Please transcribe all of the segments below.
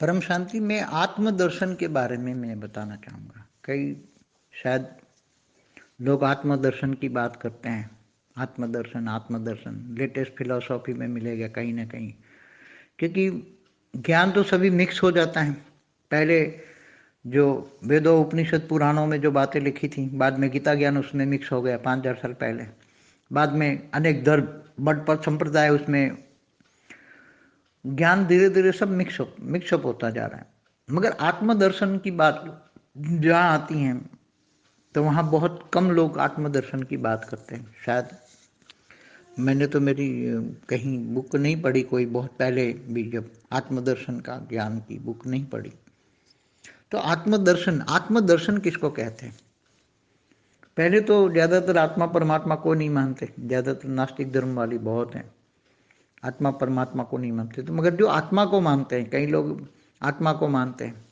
परम शांति में आत्मदर्शन के बारे में मैं बताना चाहूँगा। कई शायद लोग आत्मदर्शन की बात करते हैं। आत्मदर्शन आत्मदर्शन लेटेस्ट फिलॉसफी में मिलेगा कहीं ना कहीं, क्योंकि ज्ञान तो सभी मिक्स हो जाता है। पहले जो वेदों उपनिषद पुराणों में जो बातें लिखी थी, बाद में गीता ज्ञान उसमें मिक्स हो गया 5000 साल पहले। बाद में अनेक धर्म मठ पर संप्रदाय, उसमें ज्ञान धीरे धीरे सब मिक्सअप होता जा रहा है। मगर आत्मदर्शन की बात जहाँ आती है तो वहाँ बहुत कम लोग आत्मदर्शन की बात करते हैं। शायद मैंने तो मेरी कहीं बुक नहीं पढ़ी कोई, बहुत पहले भी जब आत्मदर्शन का ज्ञान की बुक नहीं पढ़ी। तो आत्मदर्शन आत्मदर्शन किसको कहते हैं? पहले तो ज़्यादातर आत्मा परमात्मा को नहीं मानते, ज़्यादातर नास्तिक धर्म वाली बहुत हैं, आत्मा परमात्मा को नहीं मानते। तो मगर जो आत्मा को मानते हैं, कई लोग आत्मा को मानते हैं।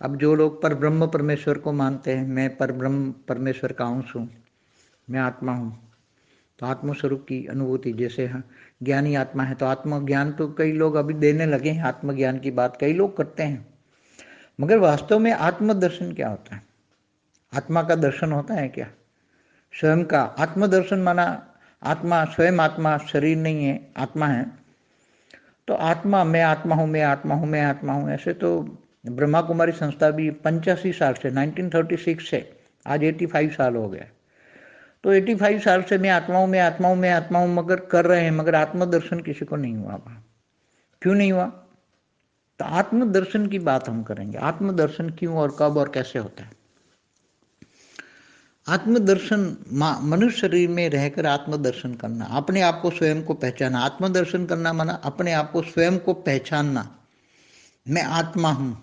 अब जो लोग पर ब्रह्म परमेश्वर को मानते हैं, मैं पर ब्रह्म परमेश्वर का अंश हूँ, मैं आत्मा हूँ, तो आत्मस्वरूप की अनुभूति, जैसे ज्ञानी आत्मा है तो आत्मज्ञान तो कई लोग अभी देने लगे हैं, आत्मज्ञान की बात कई लोग करते हैं। मगर वास्तव में आत्मदर्शन क्या होता है? आत्मा का दर्शन होता है क्या? स्वयं का आत्मदर्शन माना आत्मा स्वयं, आत्मा शरीर नहीं है, आत्मा है। तो आत्मा, मैं आत्मा हूँ, मैं आत्मा हूँ, मैं आत्मा हूँ, ऐसे तो ब्रह्मा कुमारी संस्था भी 85 साल से, 1936 से आज 85 साल हो गया। तो 85 साल से मैं आत्मा हूँ, मैं आत्मा हूँ, मैं आत्मा हूँ मगर कर रहे हैं, मगर आत्मदर्शन किसी को नहीं हुआ। क्यों नहीं हुआ? तो आत्मदर्शन की बात हम करेंगे। आत्मदर्शन क्यों और कब और कैसे होता है? आत्मदर्शन मनुष्य शरीर में रहकर आत्मदर्शन करना, अपने आप को स्वयं को पहचाना। आत्मदर्शन करना माना अपने आप को स्वयं को पहचानना। मैं आत्मा हूँ,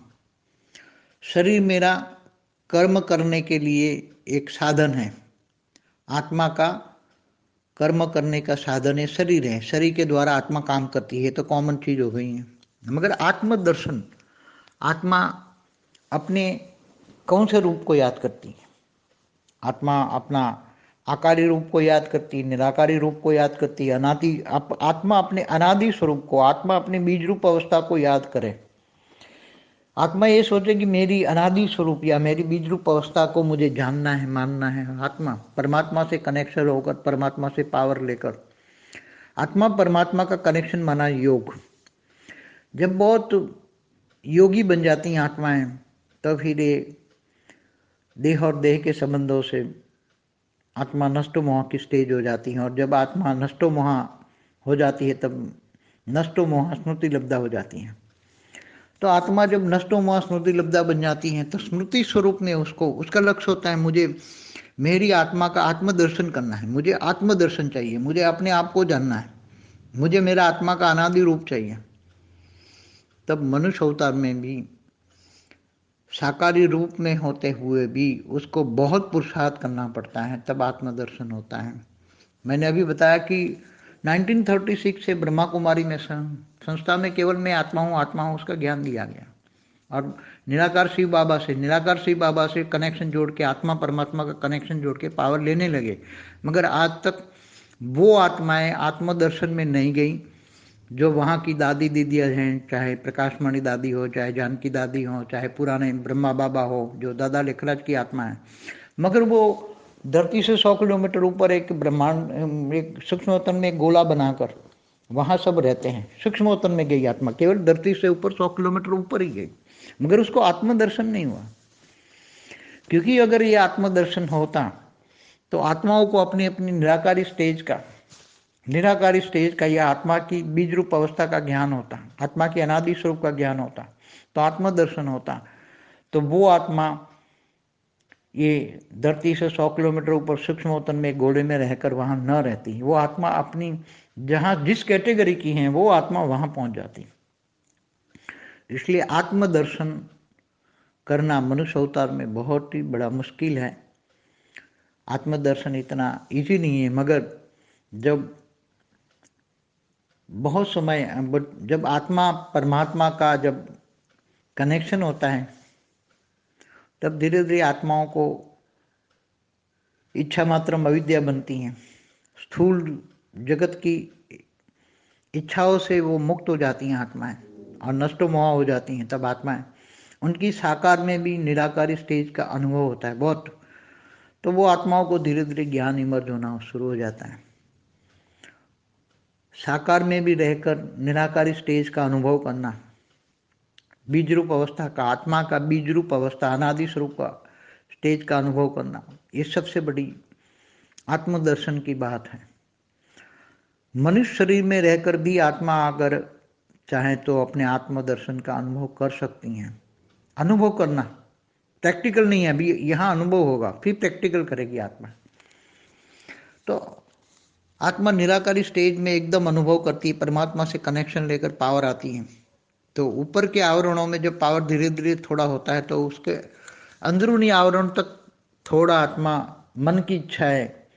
शरीर मेरा कर्म करने के लिए एक साधन है। आत्मा का कर्म करने का साधन है, शरीर है, शरीर के द्वारा आत्मा काम करती है, तो कॉमन चीज हो गई है। मगर आत्मदर्शन, आत्मा अपने कौन से रूप को याद करती है? आत्मा अपना आकारी रूप को याद करती है, निराकारी रूप को याद करती है, आत्मा अपने अनादि स्वरूप को, आत्मा अपने बीज रूप अवस्था को याद करे। आत्मा ये सोचे कि मेरी अनादि स्वरूप या मेरी बीज रूप अवस्था को मुझे जानना है, मानना है। आत्मा परमात्मा से कनेक्शन होकर, परमात्मा से पावर लेकर, आत्मा परमात्मा का कनेक्शन माना योग। जब बहुत योगी बन जाती हैं आत्माएं, तब फिर ये देह और देह के संबंधों से आत्मा नष्टो मोह की स्टेज हो जाती है। और जब आत्मा नष्टो मोह हो जाती है तब नष्टो मोह स्मृति लब्धा हो जाती है। तो आत्मा जब नष्टो मोह स्मृति लब्धा बन जाती है तो स्मृति स्वरूप में उसको, उसका लक्ष्य होता है मुझे मेरी आत्मा का आत्मदर्शन करना है, मुझे आत्मदर्शन चाहिए, मुझे अपने आप को जानना है, मुझे मेरा आत्मा का अनादि रूप चाहिए। तब मनुष्य अवतार में भी साकारी रूप में होते हुए भी उसको बहुत पुरुषार्थ करना पड़ता है, तब आत्मदर्शन होता है। मैंने अभी बताया कि 1936 से ब्रह्मा कुमारी में संस्था में केवल मैं आत्मा हूँ, आत्मा हूँ, उसका ज्ञान दिया गया। और निराकार शिव बाबा से कनेक्शन जोड़ के, आत्मा परमात्मा का कनेक्शन जोड़ के पावर लेने लगे। मगर आज तक वो आत्माएं आत्मदर्शन में नहीं गई जो वहाँ की दादी दीदियाँ हैं, चाहे प्रकाशमणि दादी हो, चाहे जानकी दादी हो, चाहे पुराने ब्रह्मा बाबा हो, जो दादा लेखराज की आत्मा है। मगर वो धरती से 100 किलोमीटर ऊपर एक ब्रह्मांड, एक सूक्ष्मतन में गोला बनाकर वहाँ सब रहते हैं। सूक्ष्मतन में गई आत्मा, केवल धरती से ऊपर 100 किलोमीटर ऊपर ही गई, मगर उसको आत्मदर्शन नहीं हुआ। क्योंकि अगर ये आत्मदर्शन होता तो आत्माओं को अपनी अपनी निराकारी स्टेज का या आत्मा की बीज रूप अवस्था का ज्ञान होता, आत्मा की अनादि स्वरूप का ज्ञान होता, तो आत्मदर्शन होता। तो वो आत्मा ये धरती से 100 किलोमीटर ऊपर सूक्ष्मतन में गोले में रहकर वहां न रहती। वो आत्मा अपनी जहां जिस कैटेगरी की है वो आत्मा वहां पहुंच जाती। इसलिए आत्मदर्शन करना मनुष्य अवतार में बहुत ही बड़ा मुश्किल है। आत्मदर्शन इतना इजी नहीं है। मगर जब बहुत समय, जब आत्मा परमात्मा का जब कनेक्शन होता है तब धीरे धीरे आत्माओं को इच्छा मात्र अविद्या बनती हैं। स्थूल जगत की इच्छाओं से वो मुक्त हो जाती हैं आत्माएं। और नष्टो मोह हो जाती हैं तब आत्माएं, उनकी साकार में भी निराकारी स्टेज का अनुभव होता है बहुत, तो वो आत्माओं को धीरे धीरे ज्ञान इमर्ज होना शुरू हो जाता है। साकार में भी रहकर निराकारी स्टेज का अनुभव करना, बीज रूप अवस्था का, आत्मा का बीज रूप अवस्था अनादि स्वरूप का स्टेज का अनुभव करना, ये सबसे बड़ी आत्मदर्शन की बात है। मनुष्य शरीर में रहकर भी आत्मा अगर चाहे तो अपने आत्मदर्शन का अनुभव कर सकती हैं। अनुभव करना प्रैक्टिकल नहीं है, अभी यहाँ अनुभव होगा फिर प्रैक्टिकल करेगी आत्मा। तो आत्मा निराकारी स्टेज में एकदम अनुभव करती है, परमात्मा से कनेक्शन लेकर पावर आती है। तो ऊपर के आवरणों में जब पावर धीरे धीरे थोड़ा होता है तो उसके अंदरूनी आवरण तक थोड़ा आत्मा, मन की इच्छा है,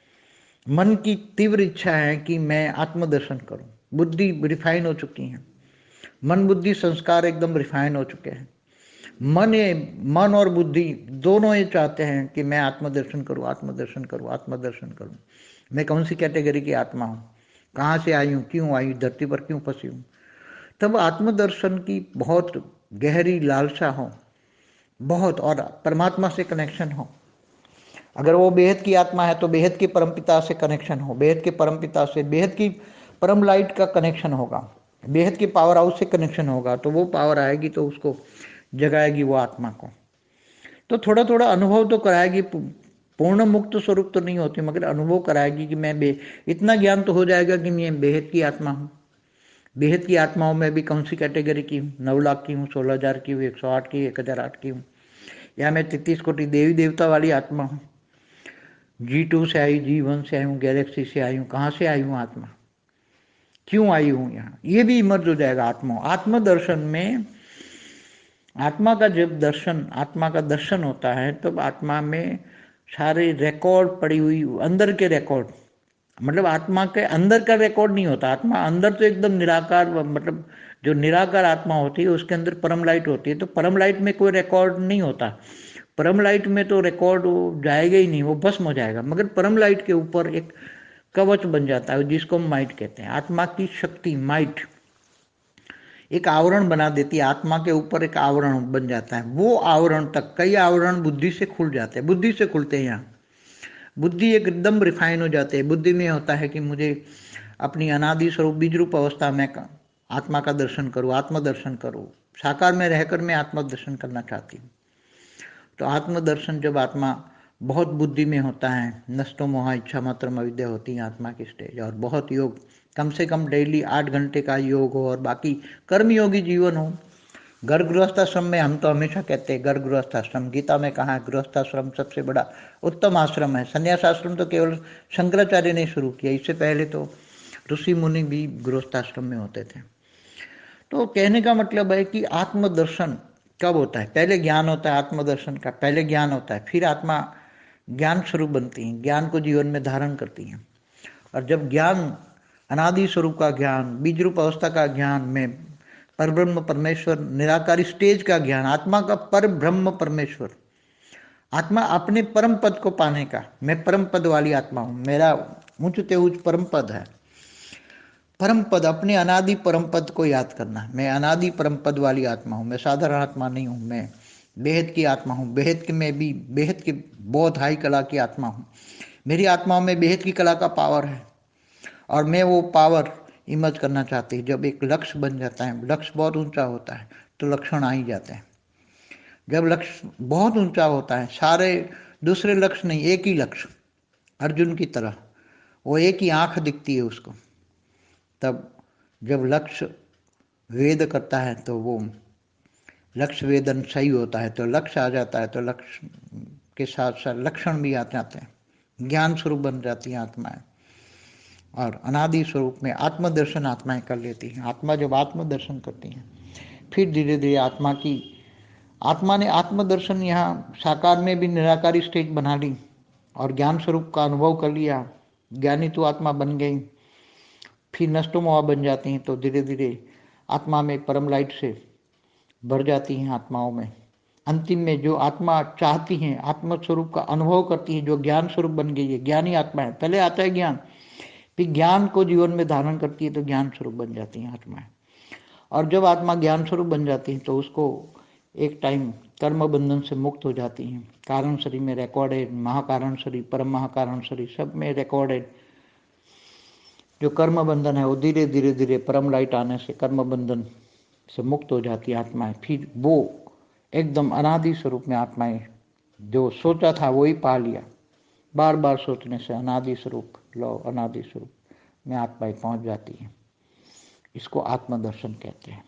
मन की तीव्र इच्छा है कि मैं आत्मदर्शन करूं। बुद्धि रिफाइन हो चुकी है, मन बुद्धि संस्कार एकदम रिफाइन हो चुके हैं। मन और बुद्धि दोनों ये चाहते हैं कि मैं आत्मदर्शन करूं, आत्मदर्शन करूं, आत्मदर्शन करूं। मैं कौन सी कैटेगरी की आत्मा हूं, कहाँ से आई हूं, क्यों आई, धरती पर क्यों फंसी हूं। तब आत्मदर्शन की बहुत गहरी लालसा हो बहुत, और परमात्मा से कनेक्शन हो। अगर वो बेहद की आत्मा है तो बेहद के परमपिता से कनेक्शन हो, बेहद के परमपिता से बेहद की परम लाइट का कनेक्शन होगा, बेहद के पावर हाउस से कनेक्शन होगा, तो वो पावर आएगी तो उसको जगाएगी वो आत्मा को। तो थोड़ा थोड़ा अनुभव तो कराएगी, पूर्ण मुक्त स्वरूप तो नहीं होती, मगर अनुभव कराएगी कि मैं इतना ज्ञान तो हो जाएगा कि मैं बेहद की आत्मा हूँ। बेहद की आत्माओं में भी कौन सी कैटेगरी की हूँ, 9 लाख की हूँ, 16,000 की हूँ, 108 की, 1008 की हूँ, या मैं 33 कोटि देवी देवता वाली आत्मा हूँ। G2 से आई, G1 से आई हूँ, गैलेक्सी से आई हूँ, कहाँ से आई हूँ आत्मा, क्यों आई हूँ यहाँ, ये भी इमर्ज हो जाएगा आत्मा। आत्मदर्शन में आत्मा का जब दर्शन, आत्मा का दर्शन होता है तब आत्मा में सारे रिकॉर्ड पड़ी हुई, अंदर के रिकॉर्ड, मतलब आत्मा के अंदर का रिकॉर्ड नहीं होता। आत्मा अंदर तो एकदम निराकार, मतलब जो निराकार आत्मा होती है उसके अंदर परम लाइट होती है, तो परम लाइट में कोई रिकॉर्ड नहीं होता। परम लाइट में तो रिकॉर्ड जाएगा ही नहीं, वो भस्म हो जाएगा। मगर परम लाइट के ऊपर एक कवच बन जाता है जिसको हम माइट कहते हैं। आत्मा की शक्ति माइट एक आवरण बना देती है, आत्मा के ऊपर एक आवरण बन जाता है। वो आवरण तक, कई आवरण बुद्धि से खुल जाते हैं, बुद्धि से खुलते हैं। यहाँ बुद्धि एकदम रिफाइन हो जाती है। बुद्धि में होता है कि मुझे अपनी अनादि स्वरूप बीज रूप अवस्था में आत्मा का दर्शन करूँ, आत्मदर्शन करूँ। साकार में रहकर मैं आत्मदर्शन करना चाहती हूँ। तो आत्मदर्शन जब आत्मा बहुत बुद्धि में होता है, नष्टो मोह इच्छा मात्र अविद्या होती है आत्मा की स्टेज, और बहुत योग, कम से कम डेली 8 घंटे का योग हो और बाकी कर्मयोगी जीवन हो। घर गृहस्थाश्रम में हम तो हमेशा कहते हैं घर गृहस्थाश्रम, गीता में कहा है गृहस्थाश्रम सबसे बड़ा उत्तम आश्रम है। संन्यास आश्रम तो केवल शंकराचार्य ने शुरू किया, इससे पहले तो ऋषि मुनि भी गृहस्थाश्रम में होते थे। तो कहने का मतलब है कि आत्मदर्शन कब होता है, पहले ज्ञान होता है आत्मदर्शन का, पहले ज्ञान होता है, फिर आत्मा ज्ञान स्वरूप बनती है, ज्ञान को जीवन में धारण करती है। और जब ज्ञान, अनादि स्वरूप का ज्ञान, बीज रूप अवस्था का ज्ञान में परब्रह्म परमेश्वर निराकारी स्टेज का ज्ञान, आत्मा का पर ब्रह्म परमेश्वर, आत्मा अपने परम पद को पाने का, मैं परम पद वाली आत्मा हूँ, मेरा ऊंचते ऊंच परम पद है। परम पद, अपने अनादि परम पद को याद करना, मैं अनादि परम पद वाली आत्मा हूँ, मैं साधारण आत्मा नहीं हूँ, मैं बेहद की आत्मा हूँ, बेहद के में भी बेहद की बहुत हाई कला की आत्मा हूँ। मेरी आत्मा में बेहद की कला का पावर है और मैं वो पावर इमर्ज करना चाहती हूँ। जब एक लक्ष्य बन जाता है, लक्ष्य बहुत ऊंचा होता है तो लक्षण आ ही जाते हैं। जब लक्ष्य बहुत ऊंचा होता है, सारे दूसरे लक्ष्य नहीं, एक ही लक्ष्य, अर्जुन की तरह वो एक ही आंख दिखती है उसको, तब जब लक्ष्य वेद करता है तो वो लक्ष्य वेदन सही होता है, तो लक्ष्य आ जाता है, तो लक्ष्य के साथ साथ लक्षण भी आ जाते हैं, ज्ञान स्वरूप बन जाती हैं आत्माएं। और अनादि स्वरूप में आत्मदर्शन आत्माएं कर लेती हैं। आत्मा जब आत्मदर्शन करती हैं फिर धीरे धीरे आत्मा ने आत्मदर्शन यहाँ साकार में भी निराकारी स्टेज बना ली और ज्ञान स्वरूप का अनुभव कर लिया, ज्ञानी तो आत्मा बन गई, फिर नष्टो मोह बन जाती हैं, तो धीरे धीरे आत्मा में परम लाइट से भर जाती हैं आत्माओं में। अंतिम में जो आत्मा चाहती हैं, आत्म स्वरूप का अनुभव करती है, जो ज्ञान स्वरूप बन गई है, ज्ञानी आत्मा है। पहले आता है ज्ञान, फिर ज्ञान को जीवन में धारण करती है तो ज्ञान स्वरूप बन जाती हैं आत्माएं। और जब आत्मा ज्ञान स्वरूप बन जाती है तो उसको एक टाइम कर्म बंधन से मुक्त हो जाती है। कारण शरीर में रिकॉर्डेड, महाकारण शरीर, परम महाकारण शरीर, सब में रिकॉर्डेड जो कर्म बंधन है वो धीरे धीरे धीरे परम लाइट आने से कर्म बंधन से मुक्त हो जाती है आत्माएं। फिर वो एकदम अनादि स्वरूप में आत्माएं जो सोचा था वही पा लिया। बार बार सोचने से अनादि स्वरूप, लो अनादि स्वरूप में आत्माएं पहुंच जाती हैं। इसको आत्मदर्शन कहते हैं।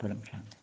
परम शांति।